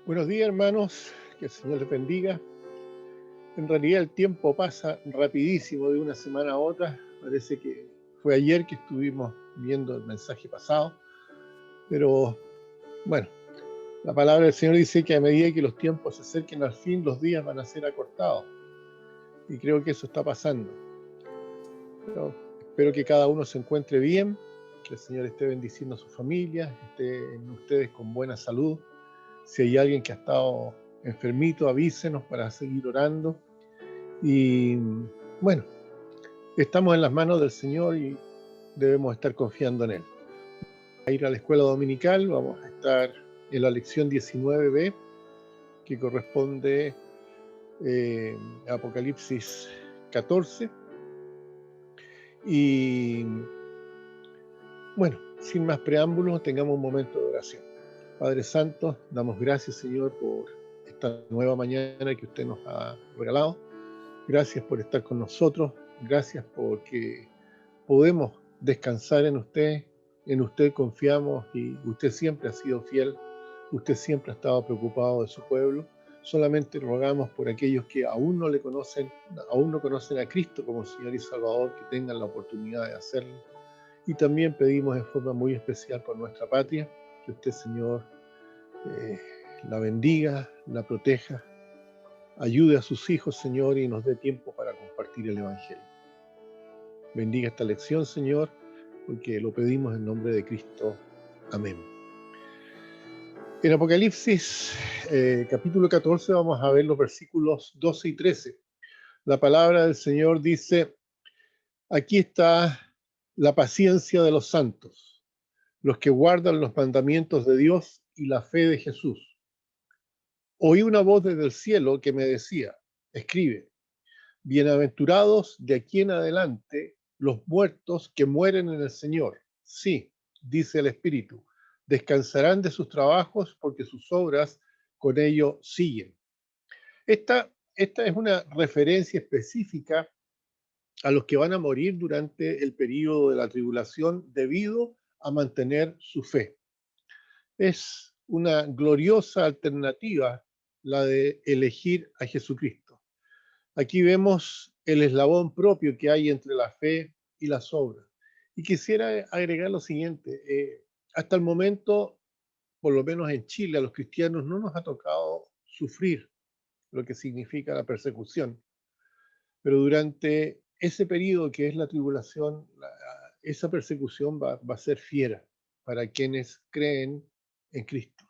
Buenos días, hermanos, que el Señor les bendiga. En realidad el tiempo pasa rapidísimo de una semana a otra. Parece que fue ayer que estuvimos viendo el mensaje pasado, pero bueno, la palabra del Señor dice que a medida que los tiempos se acerquen al fin, los días van a ser acortados. Y creo que eso está pasando. Pero espero que cada uno se encuentre bien, que el Señor esté bendiciendo a su familia, esté en ustedes con buena salud. Si hay alguien que ha estado enfermito, avísenos para seguir orando. Y bueno, estamos en las manos del Señor y debemos estar confiando en Él. Vamos a ir a la escuela dominical, vamos a estar en la lección 19b, que corresponde a Apocalipsis 14. Y bueno, sin más preámbulos, tengamos un momento de oración. Padre Santo, damos gracias, Señor, por esta nueva mañana que usted nos ha regalado. Gracias por estar con nosotros. Gracias porque podemos descansar en usted confiamos y usted siempre ha sido fiel, usted siempre ha estado preocupado de su pueblo. Solamente rogamos por aquellos que aún no le conocen, aún no conocen a Cristo como Señor y Salvador, que tengan la oportunidad de hacerlo. Y también pedimos en forma muy especial por nuestra patria, que usted, Señor, la bendiga, la proteja, ayude a sus hijos, Señor, y nos dé tiempo para compartir el Evangelio. Bendiga esta lección, Señor, porque lo pedimos en nombre de Cristo. Amén. En Apocalipsis capítulo 14 vamos a ver los versículos 12 y 13. La palabra del Señor dice: aquí está la paciencia de los santos, los que guardan los mandamientos de Dios y la fe de Jesús. Oí una voz desde el cielo que me decía: escribe, bienaventurados de aquí en adelante los muertos que mueren en el Señor. Sí, dice el Espíritu, descansarán de sus trabajos porque sus obras con ello siguen. Esta es una referencia específica a los que van a morir durante el período de la tribulación debido a mantener su fe. Es una gloriosa alternativa la de elegir a Jesucristo. Aquí vemos el eslabón propio que hay entre la fe y las obras. Y quisiera agregar lo siguiente: hasta el momento, por lo menos en Chile, a los cristianos no nos ha tocado sufrir lo que significa la persecución, pero durante ese periodo que es la tribulación, esa persecución va a ser fiera para quienes creen en Cristo.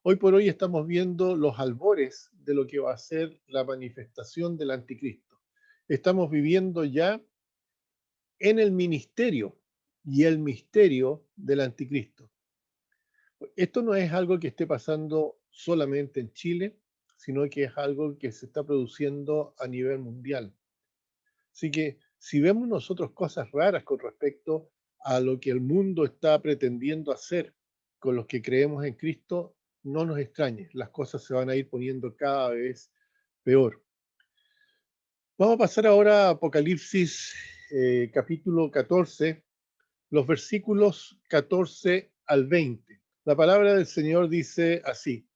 Hoy por hoy estamos viendo los albores de lo que va a ser la manifestación del anticristo. Estamos viviendo ya en el ministerio y el misterio del anticristo. Esto no es algo que esté pasando solamente en Chile, sino que es algo que se está produciendo a nivel mundial. Así que si vemos nosotros cosas raras con respecto a lo que el mundo está pretendiendo hacer con los que creemos en Cristo, no nos extrañe, las cosas se van a ir poniendo cada vez peor. Vamos a pasar ahora a Apocalipsis capítulo 14, los versículos 14 al 20. La palabra del Señor dice así,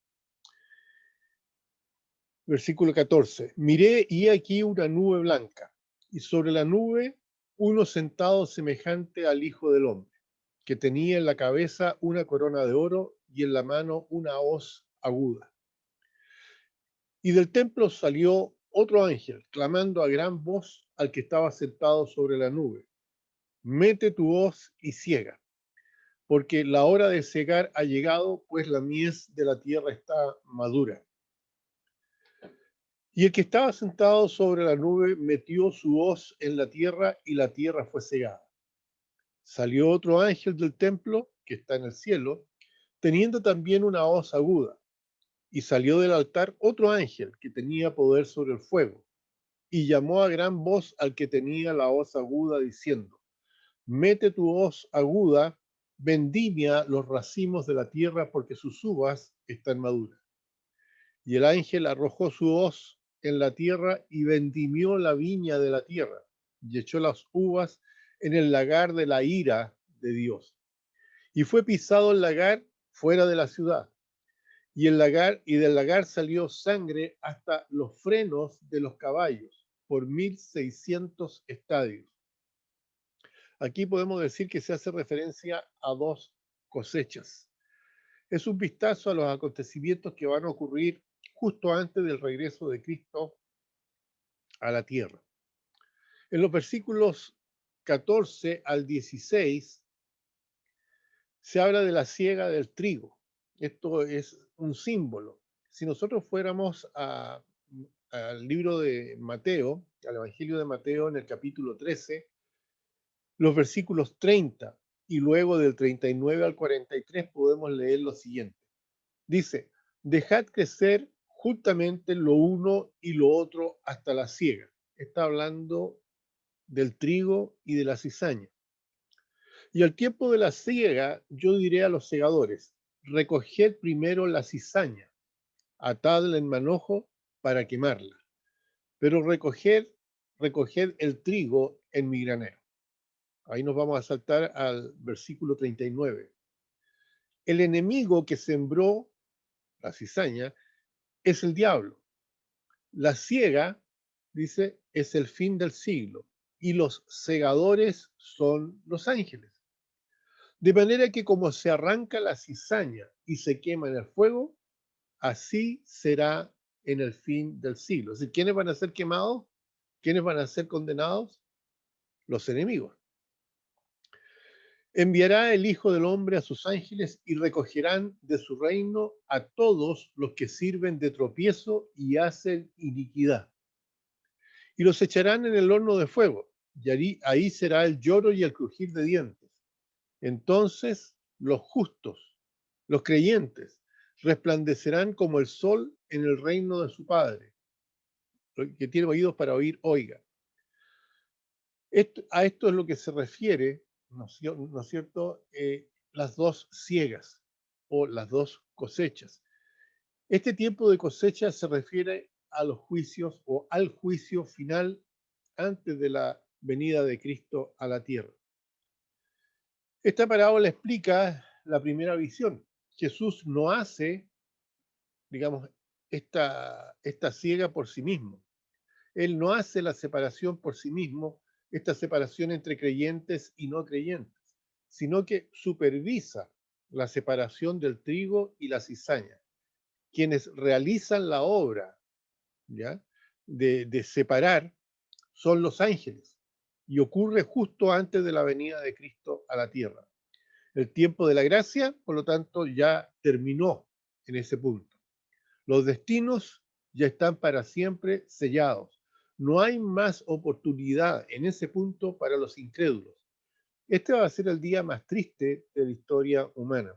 versículo 14: miré y he aquí una nube blanca, y sobre la nube uno sentado semejante al Hijo del Hombre, que tenía en la cabeza una corona de oro y en la mano una hoz aguda. Y del templo salió otro ángel, clamando a gran voz al que estaba sentado sobre la nube: mete tu hoz y ciega, porque la hora de cegar ha llegado, pues la mies de la tierra está madura. Y el que estaba sentado sobre la nube metió su hoz en la tierra y la tierra fue cegada. Salió otro ángel del templo, que está en el cielo, teniendo también una hoz aguda. Y salió del altar otro ángel que tenía poder sobre el fuego. Y llamó a gran voz al que tenía la hoz aguda, diciendo: mete tu hoz aguda, vendimia los racimos de la tierra, porque sus uvas están maduras. Y el ángel arrojó su hoz en la tierra y vendimió la viña de la tierra, y echó las uvas en el lagar de la ira de Dios. Y fue pisado el lagar fuera de la ciudad. y del lagar salió sangre hasta los frenos de los caballos, por 1600 estadios. Aquí podemos decir que se hace referencia a dos cosechas. Es un vistazo a los acontecimientos que van a ocurrir justo antes del regreso de Cristo a la tierra. En los versículos 14 al 16 se habla de la siega del trigo. Esto es un símbolo. Si nosotros fuéramos al libro de Mateo, al Evangelio de Mateo en el capítulo 13, los versículos 30 y luego del 39 al 43 podemos leer lo siguiente. Dice, dejad crecer juntamente lo uno y lo otro hasta la siega. Está hablando del trigo y de la cizaña. Y al tiempo de la siega, yo diré a los segadores, recoged primero la cizaña, atadla en manojo para quemarla, pero recoged el trigo en mi granero. Ahí nos vamos a saltar al versículo 39. El enemigo que sembró la cizaña es el diablo. La siega, dice, es el fin del siglo y los segadores son los ángeles. De manera que como se arranca la cizaña y se quema en el fuego, así será en el fin del siglo. Es decir, ¿quiénes van a ser quemados? ¿Quiénes van a ser condenados? Los enemigos. Enviará el Hijo del Hombre a sus ángeles y recogerán de su reino a todos los que sirven de tropiezo y hacen iniquidad. Y los echarán en el horno de fuego, y ahí será el lloro y el crujir de dientes. Entonces los justos, los creyentes, resplandecerán como el sol en el reino de su Padre. El que tiene oídos para oír, oiga. A esto es lo que se refiere, ¿no es cierto?, las dos siegas o las dos cosechas. Este tiempo de cosecha se refiere a los juicios o al juicio final antes de la venida de Cristo a la tierra. Esta parábola explica la primera visión. Jesús no hace, digamos, esta siega por sí mismo. Él no hace la separación por sí mismo, esta separación entre creyentes y no creyentes, sino que supervisa la separación del trigo y la cizaña. Quienes realizan la obra, ¿ya?, de separar son los ángeles y ocurre justo antes de la venida de Cristo a la tierra. El tiempo de la gracia, por lo tanto, ya terminó en ese punto. Los destinos ya están para siempre sellados. No hay más oportunidad en ese punto para los incrédulos. Este va a ser el día más triste de la historia humana.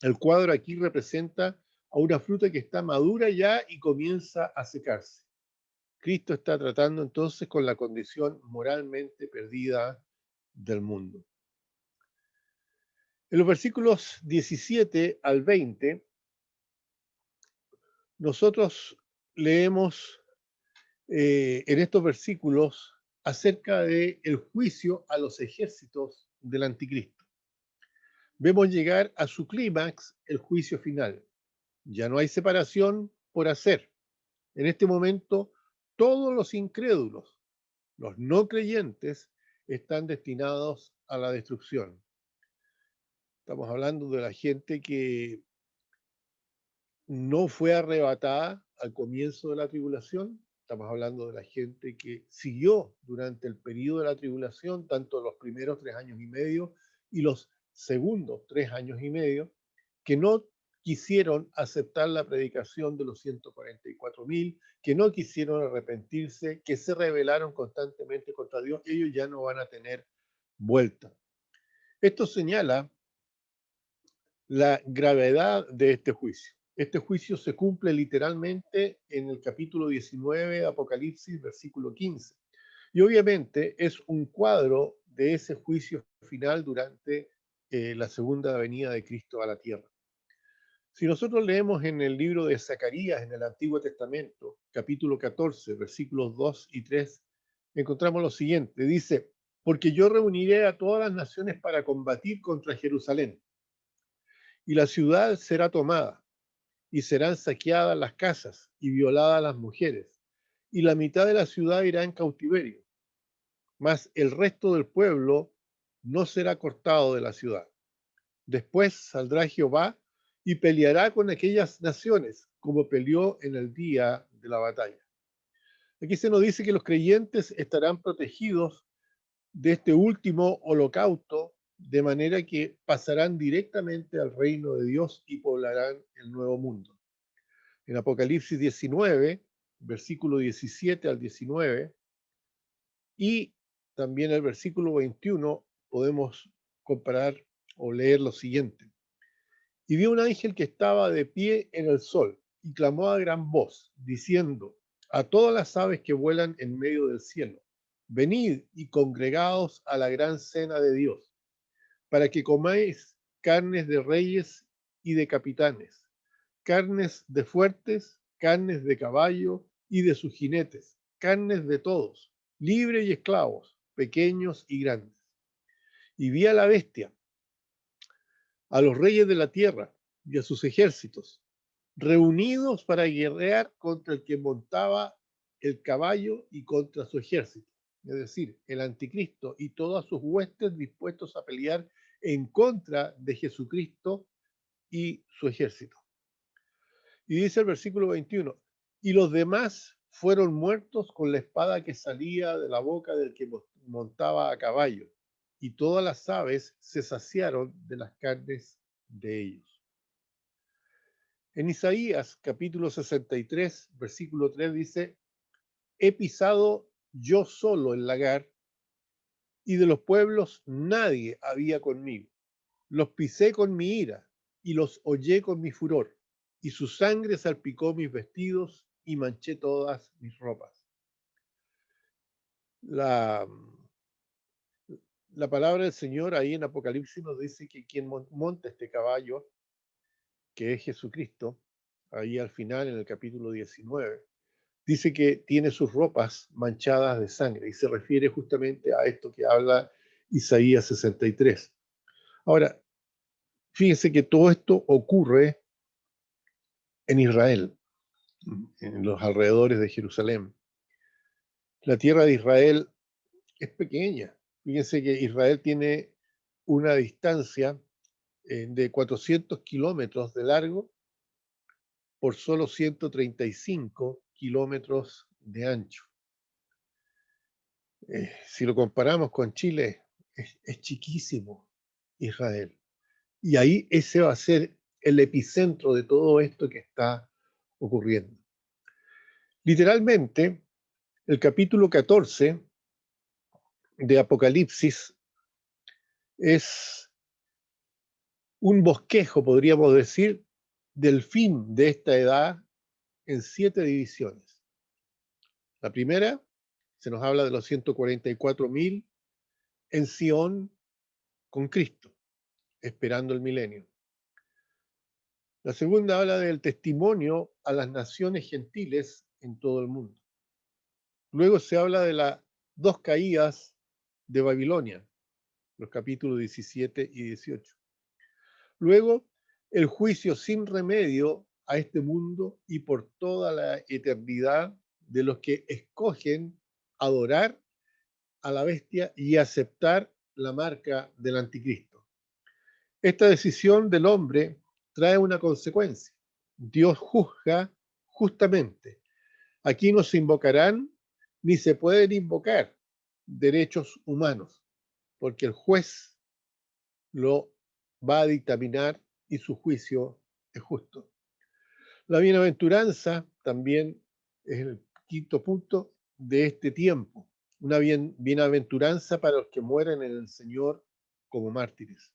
El cuadro aquí representa a una fruta que está madura ya y comienza a secarse. Cristo está tratando entonces con la condición moralmente perdida del mundo. En los versículos 17 al 20, nosotros leemos en estos versículos acerca del juicio a los ejércitos del anticristo. Vemos llegar a su clímax el juicio final. Ya no hay separación por hacer. En este momento, todos los incrédulos, los no creyentes, están destinados a la destrucción. Estamos hablando de la gente que no fue arrebatada al comienzo de la tribulación. Estamos hablando de la gente que siguió durante el periodo de la tribulación, tanto los primeros 3 años y medio y los segundos 3 años y medio, que no quisieron aceptar la predicación de los 144.000, que no quisieron arrepentirse, que se rebelaron constantemente contra Dios. Ellos ya no van a tener vuelta. Esto señala la gravedad de este juicio. Este juicio se cumple literalmente en el capítulo 19 de Apocalipsis, versículo 15. Y obviamente es un cuadro de ese juicio final durante la segunda venida de Cristo a la tierra. Si nosotros leemos en el libro de Zacarías, en el Antiguo Testamento, capítulo 14, versículos 2 y 3, encontramos lo siguiente. Dice, porque yo reuniré a todas las naciones para combatir contra Jerusalén, y la ciudad será tomada, y serán saqueadas las casas y violadas las mujeres, y la mitad de la ciudad irá en cautiverio, mas el resto del pueblo no será cortado de la ciudad. Después saldrá Jehová y peleará con aquellas naciones, como peleó en el día de la batalla. Aquí se nos dice que los creyentes estarán protegidos de este último holocausto, de manera que pasarán directamente al reino de Dios y poblarán el nuevo mundo. En Apocalipsis 19, versículo 17 al 19, y también el versículo 21, podemos comparar o leer lo siguiente. Y vi un ángel que estaba de pie en el sol y clamó a gran voz, diciendo a todas las aves que vuelan en medio del cielo, venid y congregaos a la gran cena de Dios, para que comáis carnes de reyes y de capitanes, carnes de fuertes, carnes de caballo y de sus jinetes, carnes de todos, libres y esclavos, pequeños y grandes. Y vi a la bestia, a los reyes de la tierra y a sus ejércitos, reunidos para guerrear contra el que montaba el caballo y contra su ejército, es decir, el anticristo y todas sus huestes dispuestos a pelear en contra de Jesucristo y su ejército. Y dice el versículo 21, y los demás fueron muertos con la espada que salía de la boca del que montaba a caballo, y todas las aves se saciaron de las carnes de ellos. En Isaías capítulo 63, versículo 3 dice, he pisado yo solo el lagar, y de los pueblos nadie había conmigo. Los pisé con mi ira, y los hollé con mi furor, y su sangre salpicó mis vestidos, y manché todas mis ropas. La palabra del Señor ahí en Apocalipsis nos dice que quien monta este caballo, que es Jesucristo, ahí al final en el capítulo 19, dice que tiene sus ropas manchadas de sangre y se refiere justamente a esto que habla Isaías 63. Ahora, fíjense que todo esto ocurre en Israel, en los alrededores de Jerusalén. La tierra de Israel es pequeña. Fíjense que Israel tiene una distancia de 400 kilómetros de largo por solo 135 kilómetros de ancho. Si lo comparamos con Chile, es chiquísimo Israel. Y ahí ese va a ser el epicentro de todo esto que está ocurriendo. Literalmente, el capítulo 14 de Apocalipsis es un bosquejo, podríamos decir, del fin de esta edad en 7 divisiones. La primera, se nos habla de los 144.000 en Sion con Cristo, esperando el milenio. La segunda habla del testimonio a las naciones gentiles en todo el mundo. Luego se habla de las 2 caídas de Babilonia, los capítulos 17 y 18. Luego, el juicio sin remedio a este mundo y por toda la eternidad de los que escogen adorar a la bestia y aceptar la marca del anticristo. Esta decisión del hombre trae una consecuencia. Dios juzga justamente. Aquí no se invocarán ni se pueden invocar derechos humanos, porque el juez lo va a dictaminar y su juicio es justo. La bienaventuranza también es el quinto punto de este tiempo. Una bienaventuranza para los que mueren en el Señor como mártires.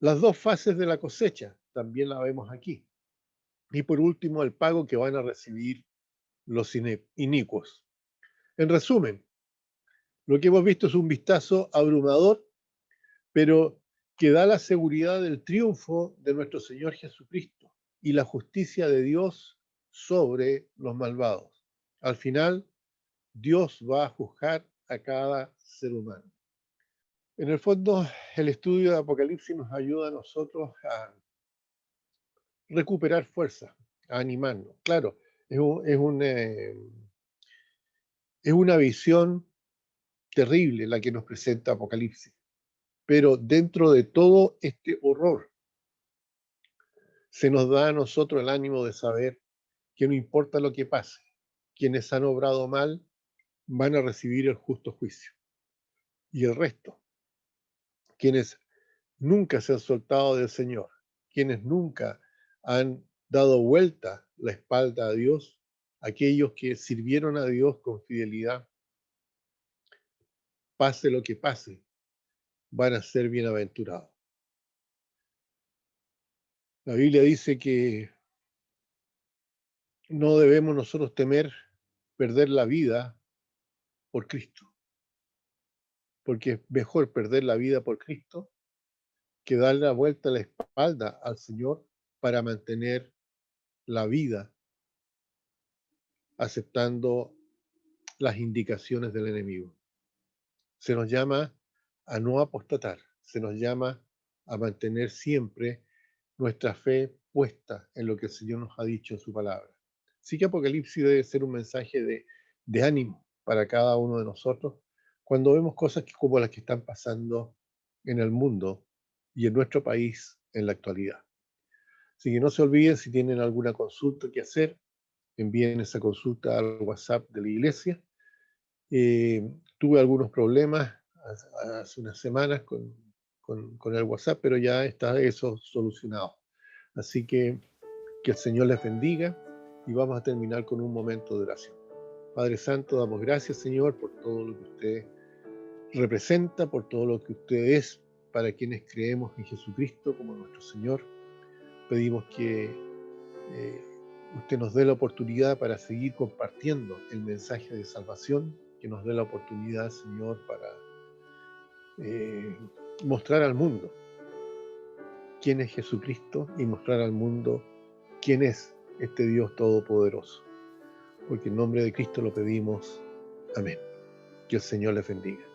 Las 2 fases de la cosecha también la vemos aquí. Y por último, el pago que van a recibir los inicuos. En resumen, lo que hemos visto es un vistazo abrumador, pero que da la seguridad del triunfo de nuestro Señor Jesucristo y la justicia de Dios sobre los malvados. Al final, Dios va a juzgar a cada ser humano. En el fondo, el estudio de Apocalipsis nos ayuda a nosotros recuperar fuerza, a animarnos. Claro, es, es una visión terrible la que nos presenta Apocalipsis, pero dentro de todo este horror se nos da a nosotros el ánimo de saber que no importa lo que pase, quienes han obrado mal van a recibir el justo juicio. Y el resto, quienes nunca se han soltado del Señor, quienes nunca han dado vuelta la espalda a Dios, aquellos que sirvieron a Dios con fidelidad, pase lo que pase, van a ser bienaventurados. La Biblia dice que no debemos nosotros temer perder la vida por Cristo, porque es mejor perder la vida por Cristo que darle la vuelta a la espalda al Señor para mantener la vida aceptando las indicaciones del enemigo. Se nos llama a no apostatar, se nos llama a mantener siempre nuestra fe puesta en lo que el Señor nos ha dicho en su palabra. Sí que Apocalipsis debe ser un mensaje de ánimo para cada uno de nosotros cuando vemos cosas como las que están pasando en el mundo y en nuestro país en la actualidad. Así que no se olviden, si tienen alguna consulta que hacer, envíen esa consulta al WhatsApp de la iglesia. Tuve algunos problemas hace unas semanas con el WhatsApp, pero ya está eso solucionado. Así que el Señor les bendiga y vamos a terminar con un momento de oración. Padre Santo, damos gracias, Señor, por todo lo que usted representa, por todo lo que usted es para quienes creemos en Jesucristo como nuestro Señor. Pedimos que usted nos dé la oportunidad para seguir compartiendo el mensaje de salvación, que nos dé la oportunidad, Señor, para mostrar al mundo quién es Jesucristo y mostrar al mundo quién es este Dios todopoderoso. Porque en nombre de Cristo lo pedimos. Amén. Que el Señor les bendiga.